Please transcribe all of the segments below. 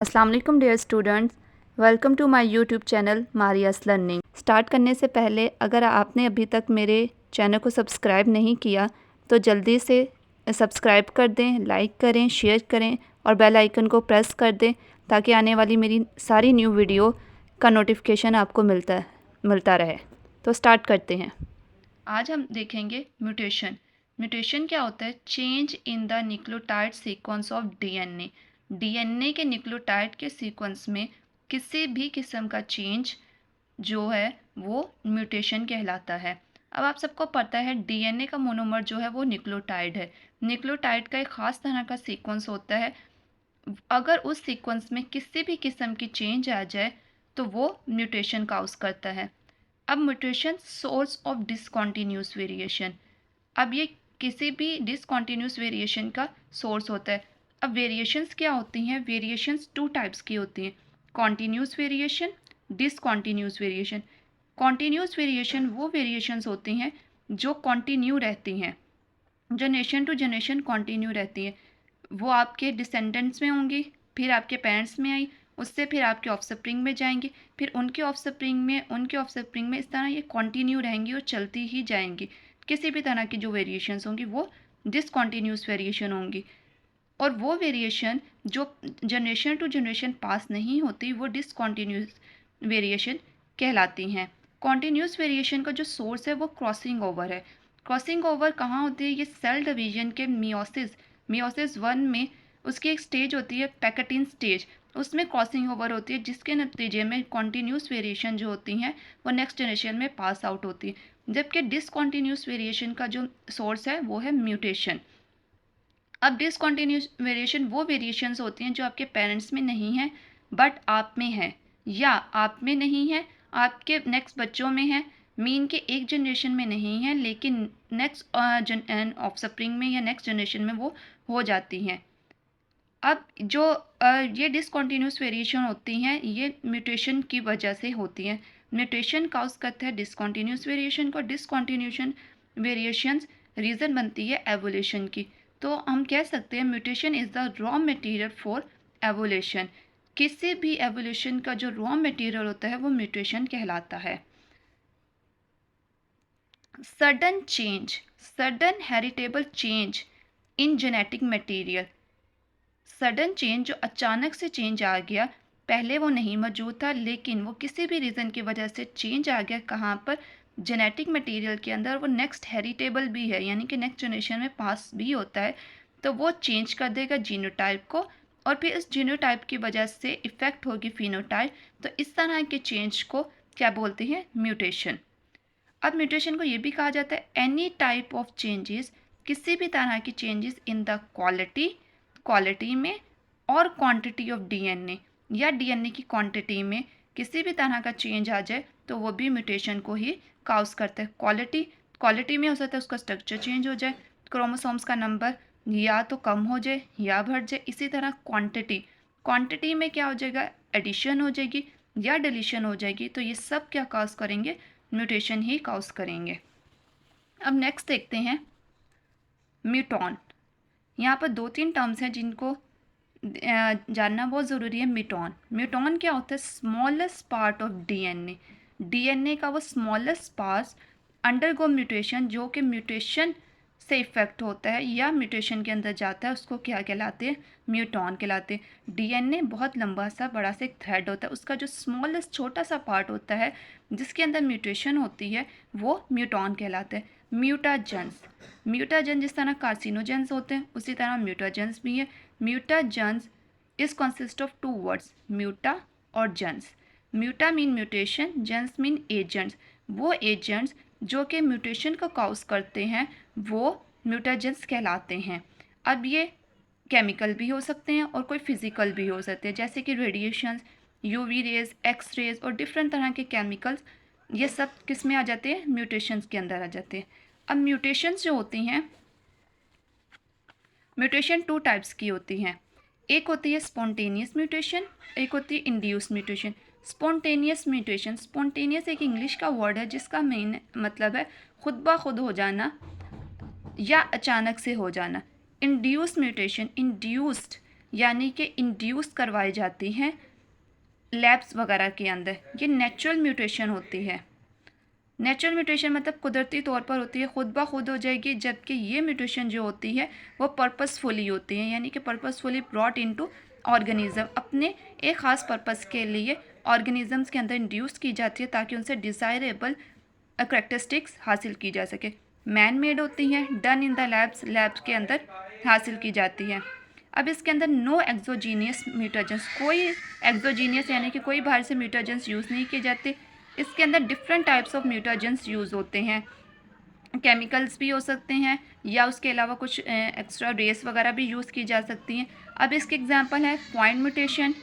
अस्सलाम वालेकुम dear students, welcome to my YouTube channel Maria's learning. Start करने से पहले अगर आपने अभी तक मेरे चैनल को सब्सक्राइब नहीं किया तो जल्दी से सब्सक्राइब कर दें, लाइक करें, शेयर करें और बेल आइकन को प्रेस कर दें ताकि आने वाली मेरी सारी न्यू वीडियो का नोटिफिकेशन आपको मिलता रहे। तो स्टार्ट करते हैं। आज हम देखेंगे म्यूटेशन। म्यूटेशन क्या होता है? Change in the nucleotide sequence of DNA. DNA के न्यूक्लियोटाइड के सीक्वेंस में किसी भी किस्म का चेंज जो है वो म्यूटेशन कहलाता है। अब आप सबको पता है डीएनए का मोनोमर जो है वो न्यूक्लियोटाइड है। न्यूक्लियोटाइड का एक खास तरह का सीक्वेंस होता है। अगर उस सीक्वेंस में किसी भी किस्म की चेंज आ जाए तो वो म्यूटेशन काउज करता है। अब mutation source of discontinuous variation. अब ये किसी भी डिसकॉन्टिन्यूस वेरिएशन का सोर्स होता है। अब वेरिएशंस क्या होती हैं? वेरिएशंस टू टाइप्स की होती हैं, continuous variation, discontinuous variation. Continuous variation वो वेरिएशंस होती हैं जो कॉन्टिन्यू रहती हैं, जनरेशन टू जनरेशन कॉन्टिन्यू रहती हैं। वो आपके डिसेंडेंट्स में होंगी, फिर आपके पेरेंट्स में आई, उससे फिर आपके ऑफस्प्रिंग में जाएंगी, फिर उनके ऑफस्प्रिंग में, उनके ऑफस्प्रिंग में, इस तरह ये कंटिन्यू रहेंगी और चलती ही जाएंगी। किसी भी तरह की जो वेरिएशंस होंगी वो डिसकॉन्टिन्यूस वेरिएशन होंगी। और वो वेरिएशन जो जनरेशन टू जनरेशन पास नहीं होती वो डिसकॉन्टिन्यूस वेरिएशन कहलाती हैं। कॉन्टिन्यूस वेरिएशन का जो सोर्स है वो क्रॉसिंग ओवर है। क्रॉसिंग ओवर कहाँ होती है? ये सेल डिवीजन के मियोसिस 1 में उसकी एक स्टेज होती है पैकेटिन स्टेज, उसमें क्रॉसिंग ओवर होती है जिसके नतीजे में कॉन्टिन्यूस वेरिएशन जो होती हैं वो नेक्स्ट जनरेशन में पास आउट होती है। जबकि डिसकॉन्टिन्यूस वेरिएशन का जो सोर्स है वो है म्यूटेशन। अब डिसकॉन्टिन्यूस वेरिएशन वो वेरिएशंस होती हैं जो आपके पेरेंट्स में नहीं है बट आप में है, या आप में नहीं है आपके नेक्स्ट बच्चों में है, मीन के एक जनरेशन में नहीं है लेकिन नेक्स्ट ऑफस्प्रिंग में या नेक्स्ट जनरेशन में वो हो जाती हैं। अब जो ये डिसकॉन्टिन्यूस वेरिएशन होती हैं ये म्यूटेशन की वजह से होती हैं। म्यूटेशन काउज करता है डिसकॉन्टिन्यूस वेरिएशन को। डिसकॉन्टिन्यूशन वेरिएशंस रीज़न बनती है एवोल्यूशन की। तो हम कह सकते हैं mutation is the raw material for evolution. किसी भी एवोल्यूशन का जो रॉ मटेरियल होता है वो म्यूटेशन कहलाता है। Sudden change, sudden heritable change in genetic material. Sudden change जो अचानक से चेंज आ गया, पहले वो नहीं मौजूद था लेकिन वो किसी भी रीज़न की वजह से चेंज आ गया, कहाँ पर? जेनेटिक मटेरियल के अंदर। वो नेक्स्ट हेरिटेबल भी है यानी कि नेक्स्ट जनरेशन में पास भी होता है। तो वो चेंज कर देगा जीनोटाइप को और फिर इस जीनोटाइप की वजह से इफ़ेक्ट होगी फिनोटाइप। तो इस तरह के चेंज को क्या बोलते हैं? म्यूटेशन। अब म्यूटेशन को ये भी कहा जाता है एनी टाइप ऑफ चेंजेस, किसी भी तरह की चेंजेस इन द क्वालिटी में और क्वांटिटी ऑफ डीएनए, या डीएनए की क्वांटिटी में किसी भी तरह का चेंज आ जाए तो वो भी म्यूटेशन को ही काउज करता है। क्वालिटी में हो सकता है उसका स्ट्रक्चर चेंज हो जाए, क्रोमोसोम्स का नंबर या तो कम हो जाए या बढ़ जाए। इसी तरह क्वांटिटी में क्या हो जाएगा? एडिशन हो जाएगी या डिलीशन हो जाएगी। तो ये सब क्या काउज करेंगे? म्यूटेशन ही काउज करेंगे। अब नेक्स्ट देखते हैं म्यूटॉन। यहाँ पर 2-3 टर्म्स हैं जिनको जानना बहुत ज़रूरी है। म्यूटॉन क्या होता है? स्मॉलेस्ट पार्ट ऑफ डीएनए का वो स्मॉलेस्ट पार्ट अंडरगो म्यूटेशन, जो कि म्यूटेशन से इफेक्ट होता है या म्यूटेशन के अंदर जाता है, उसको क्या कहलाते हैं? म्यूटॉन कहलाते हैं। डीएनए बहुत लंबा सा बड़ा सा एक थ्रेड होता है, उसका जो स्मॉलेस्ट छोटा सा पार्ट होता है जिसके अंदर म्यूटेशन होती है वो म्यूटॉन कहलाता है। म्यूटाजन जिस तरह कार्सिनोजेंस होते हैं उसी तरह म्यूटाजेंस भी है। Mutagens is consist of 2 words, muta और gens. Muta mean mutation, gens mean agents. वो एजेंट्स जो कि म्यूटेशन को काउज करते हैं वो म्यूटाजेंस कहलाते हैं। अब ये केमिकल भी हो सकते हैं और कोई फिजिकल भी हो सकते हैं, जैसे कि radiations, UV rays, X rays और डिफरेंट तरह के केमिकल्स, ये सब किस में आ जाते हैं? म्यूटेशंस के अंदर आ जाते हैं। अब म्यूटेशंस जो होती हैं, म्यूटेशन 2 टाइप्स की होती हैं। एक होती है स्पॉन्टेनियस म्यूटेशन, एक होती है इंड्यूस म्यूटेशन। स्पॉन्टेनियस एक इंग्लिश का वर्ड है जिसका मेन मतलब है खुद ब खुद हो जाना या अचानक से हो जाना। इंड्यूस्ड यानी कि इंड्यूस करवाई जाती हैं लैब्स वगैरह के अंदर, ये नेचुरल म्यूटेशन होती है। नेचुरल म्यूटेशन मतलब कुदरती तौर पर होती है, खुद ब खुद हो जाएगी, जबकि ये म्यूटेशन जो होती है वो पर्पसफुली होती है, यानी कि पर्पसफुली ब्रॉट इनटू ऑर्गेनिज्म, अपने एक ख़ास पर्पस के लिए ऑर्गेनिजम्स के अंदर इंड्यूस की जाती है ताकि उनसे डिज़ायरेबल करैक्टरिस्टिक्स हासिल की जा सके। मैन मेड होती हैं, डन इन द लैब्स के अंदर हासिल की जाती है। अब इसके अंदर नो एक्सोजीनियस म्यूटेजेंस, कोई एक्सोजीनियस यानी कि कोई बाहर से म्यूटेजेंस यूज़ नहीं किए जाते। इसके अंदर different types of mutagens use होते हैं, केमिकल्स भी हो सकते हैं या उसके अलावा कुछ एक्स्ट्रा रेस वगैरह भी यूज़ की जा सकती हैं। अब इसके एग्जांपल है point mutation,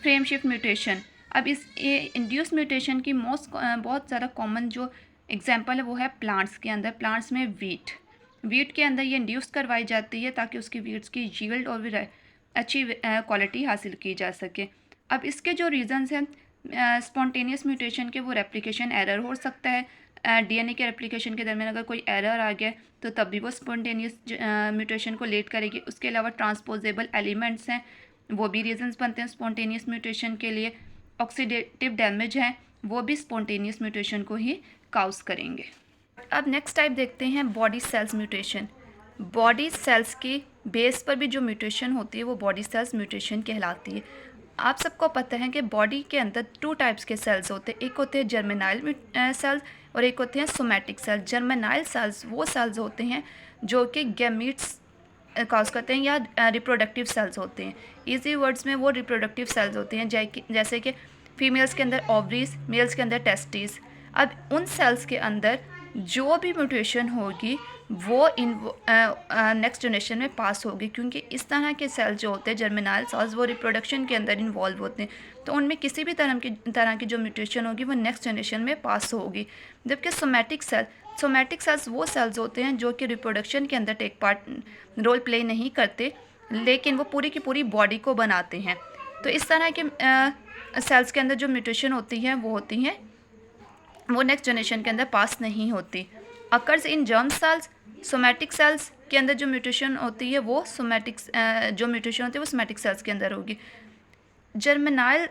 frame shift mutation. अब इस इंड्यूस म्यूटेशन की बहुत ज़्यादा कॉमन जो एग्जांपल है वो है प्लांट्स के अंदर। प्लांट्स में वीट के अंदर ये इंड्यूस करवाई जाती है ताकि उसकी वीट्स की यील्ड और भी अच्छी क्वालिटी हासिल की जा सके। अब इसके जो रीज़न्स हैं स्पॉन्टेनियस म्यूटेशन के, वो रेप्लिकेशन एरर हो सकता है, डीएनए के रेप्लिकेशन के दरमियान अगर कोई एरर आ गया तो तब भी वो स्पॉन्टेनियस म्यूटेशन को लेट करेगी। उसके अलावा ट्रांसपोजेबल एलिमेंट्स हैं, वो भी रीजंस बनते हैं स्पॉन्टेनियस म्यूटेशन के लिए। ऑक्सीडेटिव डैमेज है, वो भी स्पॉन्टेनियस म्यूटेशन को ही काउज करेंगे। अब नेक्स्ट टाइप देखते हैं body cells mutation. Body cells की बेस पर भी जो म्यूटेशन होती है वो बॉडी सेल्स म्यूटेशन कहलाती है। आप सबको पता है कि बॉडी के अंदर 2 टाइप्स के सेल्स होते हैं, एक होते हैं जर्मिनाइल सेल्स और एक होते हैं सोमैटिक सेल्स। जर्मिनाइल सेल्स वो सेल्स होते हैं जो कि गैमीट्स काज करते हैं या रिप्रोडक्टिव सेल्स होते हैं। इजी वर्ड्स में वो रिप्रोडक्टिव सेल्स होते हैं, जैसे कि फीमेल्स के अंदर ओवरीज, मेल्स के अंदर टेस्टिस। अब उन सेल्स के अंदर जो भी म्यूटेशन होगी वो इन नेक्स्ट जनरेशन में पास होगी, क्योंकि इस तरह के सेल्स जो होते हैं जर्मिनाइल सेल्स वो रिप्रोडक्शन के अंदर इन्वॉल्व होते हैं, तो उनमें किसी भी तरह की जो म्यूटेशन होगी वो नेक्स्ट जनरेशन में पास होगी। जबकि सोमैटिक सेल्स वो सेल्स होते हैं जो कि रिप्रोडक्शन के अंदर रोल प्ले नहीं करते, लेकिन वो पूरी की पूरी बॉडी को बनाते हैं। तो इस तरह के सेल्स के अंदर जो म्यूटेशन होती है वो नेक्स्ट जनरेशन के अंदर पास नहीं होती। Occurs in germ cells, somatic cells के अंदर जो म्यूटेशन होती है वो सोमैटिक सेल्स के अंदर होगी। Germinal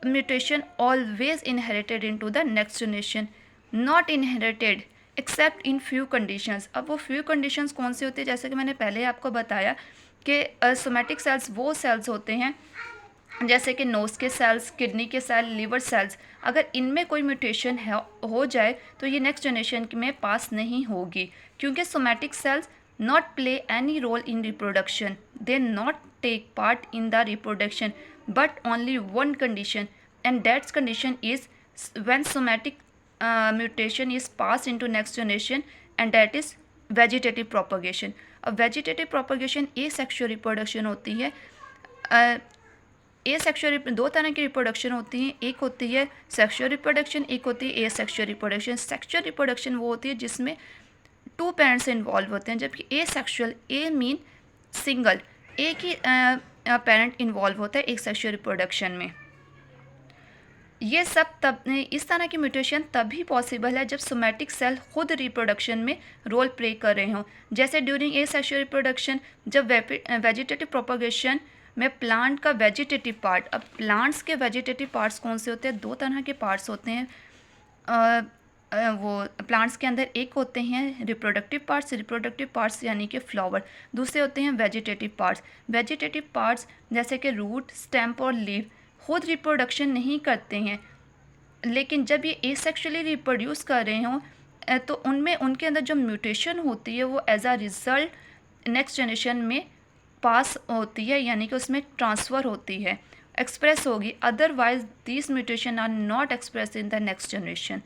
mutation always inherited into the next generation, not inherited except in few conditions. अब वो फ्यू कंडीशंस कौन सी होती है, जैसे कि मैंने पहले आपको बताया कि सोमैटिक सेल्स वो सेल्स होते हैं जैसे कि नोज़ के सेल्स, किडनी के सेल, लिवर सेल्स, अगर इनमें कोई म्यूटेशन हो जाए तो ये नेक्स्ट जनरेशन में पास नहीं होगी, क्योंकि somatic cells not play any role in reproduction, they not take part in the reproduction but only one condition, and that's condition is when somatic mutation is pass into next generation, and that is vegetative propagation. अब vegetative propagation asexual reproduction होती है। Asexual 2 तरह की reproduction होती हैं, एक होती है सेक्सुअल रिप्रोडक्शन, एक होती है एसेक्सुअल रिप्रोडक्शन। सेक्सुअल रिप्रोडक्शन वो होती है जिसमें 2 पेरेंट्स इन्वॉल्व होते हैं, जबकि एसेक्सुअल, ए मीन सिंगल, एक ही पेरेंट इन्वॉल्व होता है एक सेक्सुअल रिप्रोडक्शन में। ये सब इस तरह की म्यूटेशन तभी पॉसिबल है जब सोमैटिक सेल खुद रिप्रोडक्शन में रोल प्ले कर रहे हों, जैसे ड्यूरिंग एसेक्सुअल रिप्रोडक्शन, जब वेजिटेटिव प्रोपगेशन में प्लांट का वेजिटेटिव पार्ट। अब प्लांट्स के वेजिटेटिव पार्ट्स कौन से होते हैं, 2 तरह के पार्ट्स होते हैं वो प्लांट्स के अंदर। एक होते हैं रिप्रोडक्टिव पार्ट्स यानी कि फ्लावर, दूसरे होते हैं वेजिटेटिव पार्ट्स जैसे कि रूट, स्टेम और लीव खुद रिप्रोडक्शन नहीं करते हैं, लेकिन जब ये एसेक्सुअली रिप्रोड्यूस कर रहे हों तो उनमें उनके अंदर जो म्यूटेशन होती है वो as a result next generation में पास होती है, यानी कि उसमें ट्रांसफ़र होती है, एक्सप्रेस होगी। Otherwise this mutation are not express in the next generation.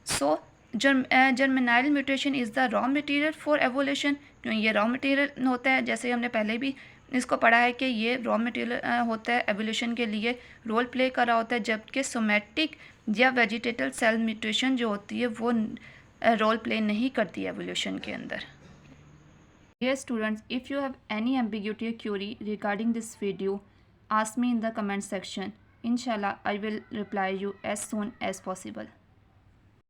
So germinal mutation is the raw material for evolution, क्यों ये रॉ मटेरियल होता है, जैसे हमने पहले भी इसको पढ़ा है कि ये रॉ मटेरियल होता है, एवोल्यूशन के लिए रोल प्ले कर रहा होता है, जबकि सोमैटिक या वेजिटेटिव सेल म्यूटेशन जो होती है वो रोल प्ले नहीं करती एवोल्यूशन के अंदर। Dear students, if you have any ambiguity or query regarding this video, ask me in the comment section. Inshallah, I will reply you as soon as possible.